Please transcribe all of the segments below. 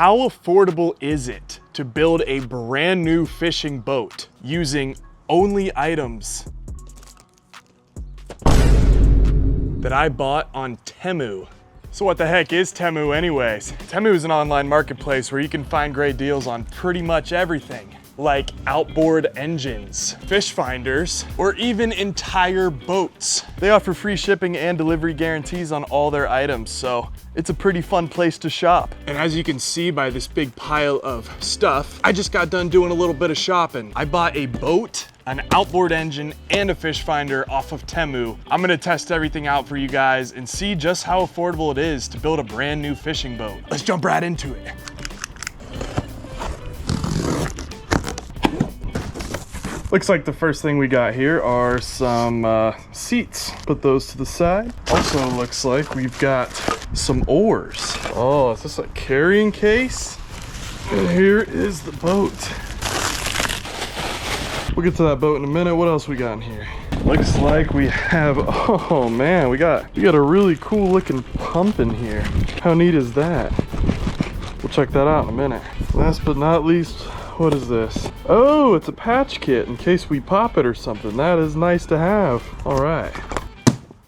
How affordable is it to build a brand new fishing boat using only items that I bought on Temu? So what the heck is Temu anyways? Temu is an online marketplace where you can find great deals on pretty much everything, like outboard engines, fish finders, or even entire boats. They offer free shipping and delivery guarantees on all their items, so it's a pretty fun place to shop. And as you can see by this big pile of stuff, I just got done doing a little bit of shopping. I bought a boat, an outboard engine, and a fish finder off of Temu. I'm gonna test everything out for you guys and see just how affordable it is to build a brand new fishing boat. Let's jump right into it. Looks like the first thing we got here are some seats. Put those to the side. Also looks like we've got some oars. Oh, is this a carrying case? And here is the boat. We'll get to that boat in a minute. What else we got in here? Looks like we have, oh man, we got a really cool looking pump in here. How neat is that? We'll check that out in a minute. Last but not least, what is this? Oh, it's a patch kit in case we pop it or something. That is nice to have. All right.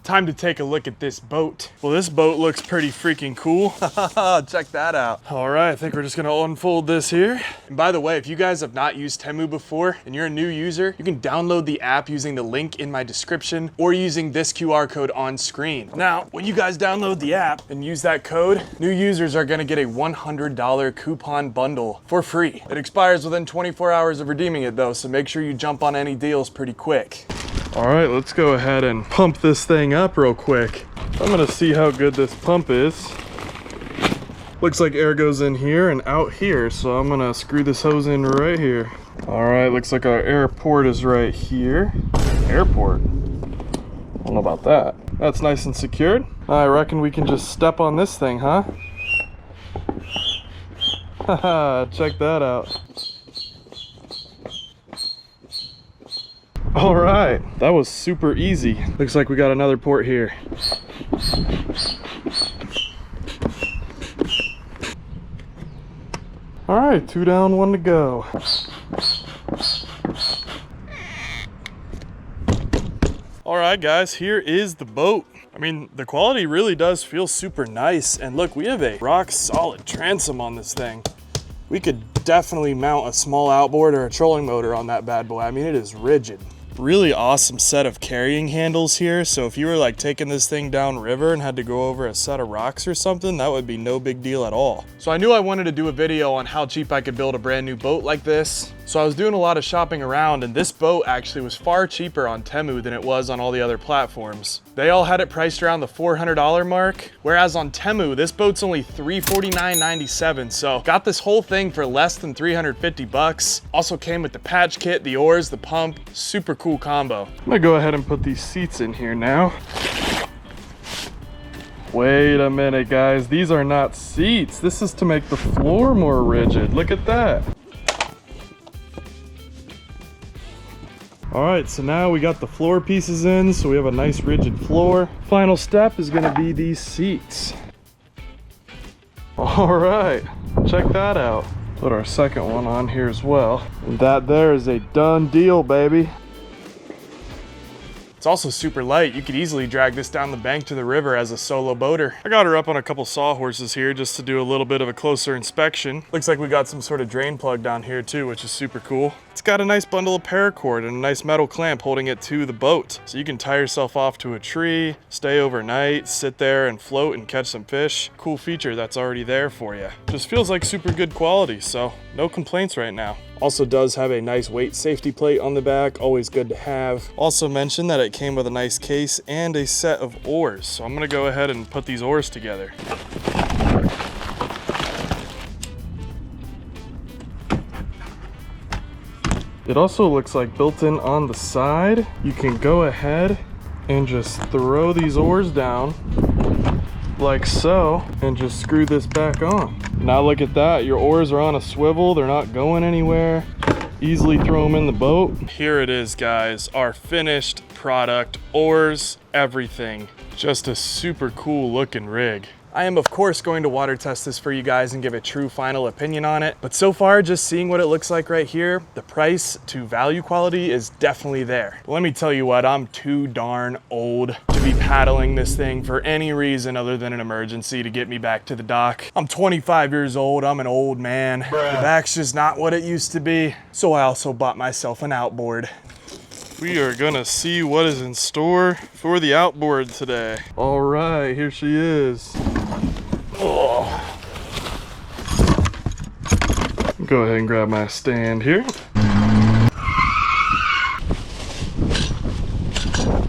Time to take a look at this boat. Well, this boat looks pretty freaking cool. Check that out. All right, I think we're just gonna unfold this here. And by the way, if you guys have not used Temu before and you're a new user, you can download the app using the link in my description or using this QR code on screen. Now, when you guys download the app and use that code, new users are gonna get a $100 coupon bundle for free. It expires within 24 hours of redeeming it though, so make sure you jump on any deals pretty quick. All right, let's go ahead and pump this thing up real quick. I'm gonna see how good this pump is. Looks like air goes in here and out here, so I'm gonna screw this hose in right here. All right, looks like our air port is right here. Airport? I don't know about that. That's nice and secured. I reckon we can just step on this thing, huh? Haha, check that out. All right, that was super easy. Looks like we got another port here. All right, 2 down, 1 to go. All right, guys, here is the boat. I mean, the quality really does feel super nice. And look, we have a rock solid transom on this thing. We could definitely mount a small outboard or a trolling motor on that bad boy. I mean, it is rigid. Really awesome set of carrying handles here. So if you were like taking this thing down river and had to go over a set of rocks or something, that would be no big deal at all. So I knew I wanted to do a video on how cheap I could build a brand new boat like this. So I was doing a lot of shopping around, and this boat actually was far cheaper on Temu than it was on all the other platforms. They all had it priced around the $400 mark, whereas on Temu, this boat's only $349.97. So got this whole thing for less than 350 bucks. Also came with the patch kit, the oars, the pump, super cool combo. I'm gonna go ahead and put these seats in here now. Wait a minute, guys, these are not seats. This is to make the floor more rigid. Look at that. All right, so now we got the floor pieces in, so we have a nice rigid floor. Final step is gonna be these seats. All right, check that out. Put our second one on here as well. And that there is a done deal, baby. It's also super light. You could easily drag this down the bank to the river as a solo boater. I got her up on a couple sawhorses here just to do a little bit of a closer inspection. Looks like we got some sort of drain plug down here too, which is super cool. It's got a nice bundle of paracord and a nice metal clamp holding it to the boat. So you can tie yourself off to a tree, stay overnight, sit there and float and catch some fish. Cool feature that's already there for you. Just feels like super good quality, so no complaints right now. Also does have a nice weight safety plate on the back, always good to have. Also mentioned that it came with a nice case and a set of oars. So I'm gonna go ahead and put these oars together. It also looks like built in on the side, you can go ahead and just throw these oars down like so and just screw this back on. Now look at that, your oars are on a swivel, they're not going anywhere. Easily throw them in the boat. Here it is, guys, our finished product, oars, everything. Just a super cool looking rig. I am of course going to water test this for you guys and give a true final opinion on it. But so far, just seeing what it looks like right here, the price to value quality is definitely there. But let me tell you what, I'm too darn old to be paddling this thing for any reason other than an emergency to get me back to the dock. I'm 25 years old, I'm an old man. The back's just not what it used to be. So I also bought myself an outboard. We are gonna see what is in store for the outboard today. All right, here she is. Oh. Go ahead and grab my stand here.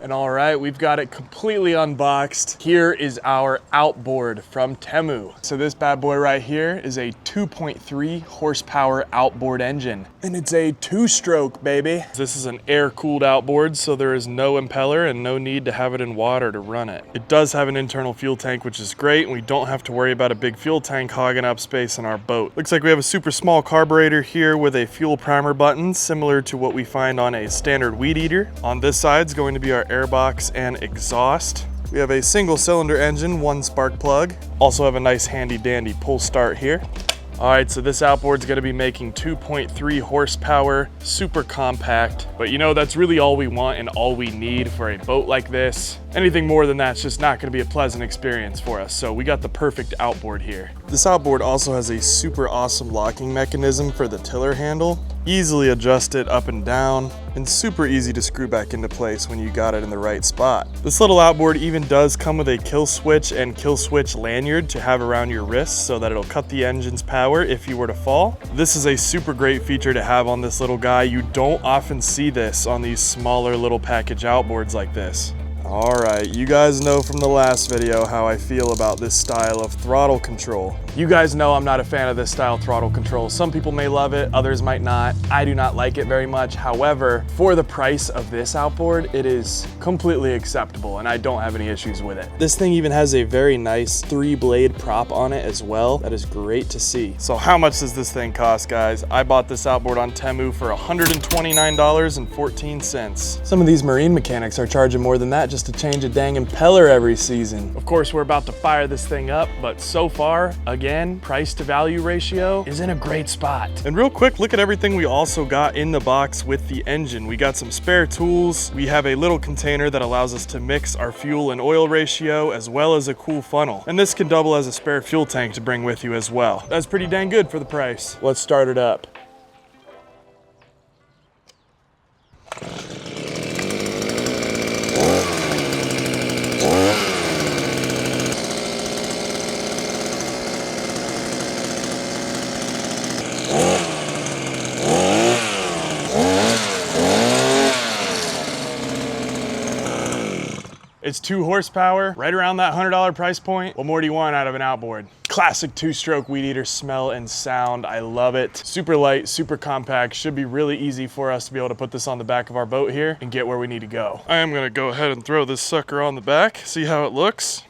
And all right, we've got it completely unboxed. Here is our outboard from Temu. So this bad boy right here is a 2.3 horsepower outboard engine. And it's a 2-stroke, baby. This is an air-cooled outboard, so there is no impeller and no need to have it in water to run it. It does have an internal fuel tank, which is great, and we don't have to worry about a big fuel tank hogging up space in our boat. Looks like we have a super small carburetor here with a fuel primer button, similar to what we find on a standard weed eater. On this side is going to be our airbox and exhaust. We have a single cylinder engine, 1 spark plug. Also have a nice handy dandy pull start here. All right, so this outboard's gonna be making 2.3 horsepower, super compact, but you know, that's really all we want and all we need for a boat like this. Anything more than that's just not gonna be a pleasant experience for us, so we got the perfect outboard here. This outboard also has a super awesome locking mechanism for the tiller handle. Easily adjusted up and down, and super easy to screw back into place when you got it in the right spot. This little outboard even does come with a kill switch and kill switch lanyard to have around your wrists so that it'll cut the engine's power if you were to fall. This is a super great feature to have on this little guy. You don't often see this on these smaller little package outboards like this. All right, you guys know from the last video how I feel about this style of throttle control. You guys know I'm not a fan of this style throttle control. Some people may love it, others might not. I do not like it very much. However, for the price of this outboard, it is completely acceptable and I don't have any issues with it. This thing even has a very nice 3-blade prop on it as well. That is great to see. So how much does this thing cost, guys? I bought this outboard on Temu for $129.14. Some of these marine mechanics are charging more than that just to change a dang impeller every season. Of course, we're about to fire this thing up, but so far, again, price to value ratio is in a great spot. And real quick, look at everything we also got in the box with the engine. We got some spare tools. We have a little container that allows us to mix our fuel and oil ratio, as well as a cool funnel. And this can double as a spare fuel tank to bring with you as well. That's pretty dang good for the price. Let's start it up. It's 2 horsepower, right around that $100 price point. What more do you want out of an outboard? Classic 2-stroke weed eater smell and sound. I love it. Super light, super compact. Should be really easy for us to be able to put this on the back of our boat here and get where we need to go. I am gonna go ahead and throw this sucker on the back, see how it looks.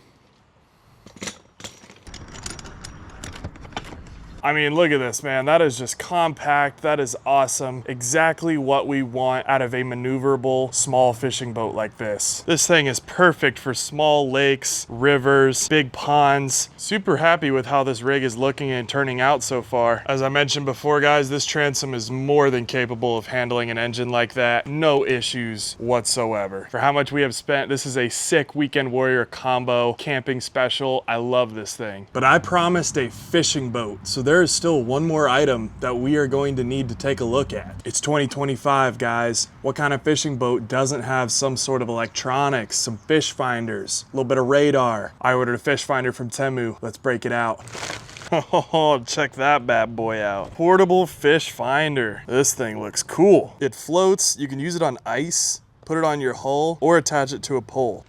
I mean, look at this, man. That is just compact. That is awesome. Exactly what we want out of a maneuverable small fishing boat like this. This thing is perfect for small lakes, rivers, big ponds. Super happy with how this rig is looking and turning out so far. As I mentioned before, guys, this transom is more than capable of handling an engine like that. No issues whatsoever. For how much we have spent, this is a sick Weekend Warrior combo camping special. I love this thing. But I promised a fishing boat, so there is still one more item that we are going to need to take a look at. It's 2025, guys. What kind of fishing boat doesn't have some sort of electronics, some fish finders, a little bit of radar? I ordered a fish finder from Temu. Let's break it out. Oh, check that bad boy out. Portable fish finder. This thing looks cool. It floats. You can use it on ice, put it on your hull, or attach it to a pole.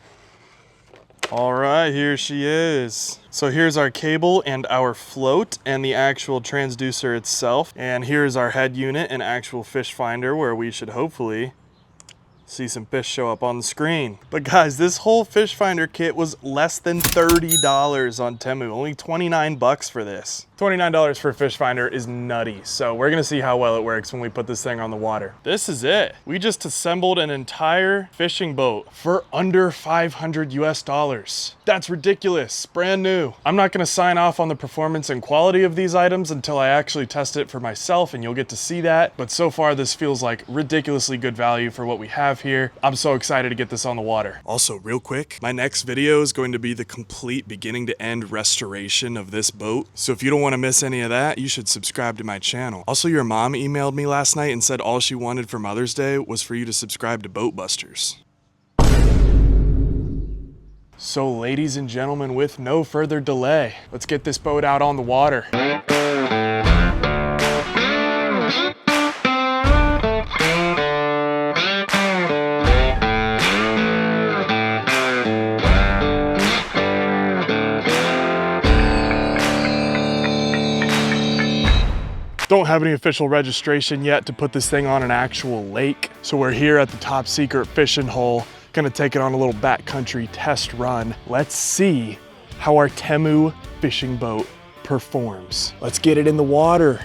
All right, here she is. So here's our cable and our float and the actual transducer itself. And here's our head unit and actual fish finder where we should hopefully see some fish show up on the screen. But guys, this whole fish finder kit was less than $30 on Temu, only 29 bucks for this. $29 for a fish finder is nutty. So we're gonna see how well it works when we put this thing on the water. This is it. We just assembled an entire fishing boat for under 500 US dollars. That's ridiculous, brand new. I'm not gonna sign off on the performance and quality of these items until I actually test it for myself, and you'll get to see that. But so far this feels like ridiculously good value for what we have here. I'm so excited to get this on the water. Also, real quick, my next video is going to be the complete beginning to end restoration of this boat. So if you don't want to miss any of that, you should subscribe to my channel. Also, your mom emailed me last night and said all she wanted for Mother's Day was for you to subscribe to Boat Busters. So ladies and gentlemen, with no further delay, let's get this boat out on the water. Don't have any official registration yet to put this thing on an actual lake. So we're here at the top secret fishing hole, gonna take it on a little backcountry test run. Let's see how our Temu fishing boat performs. Let's get it in the water.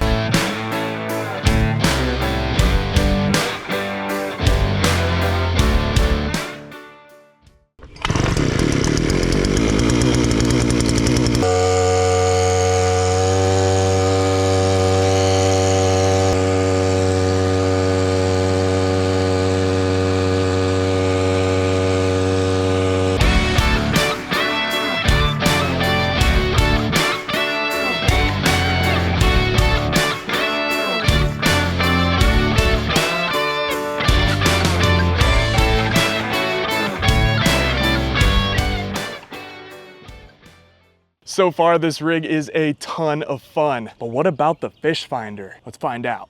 So far, this rig is a ton of fun, but what about the fish finder? Let's find out.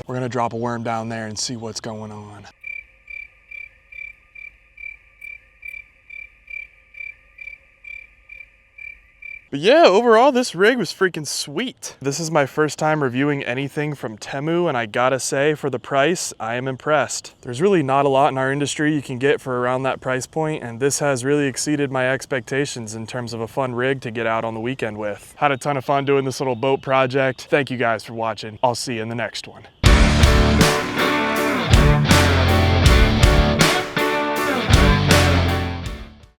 We're gonna drop a worm down there and see what's going on. But yeah, overall, this rig was freaking sweet. This is my first time reviewing anything from Temu, and I gotta say, for the price, I am impressed. There's really not a lot in our industry you can get for around that price point, and this has really exceeded my expectations in terms of a fun rig to get out on the weekend with. Had a ton of fun doing this little boat project. Thank you guys for watching. I'll see you in the next one.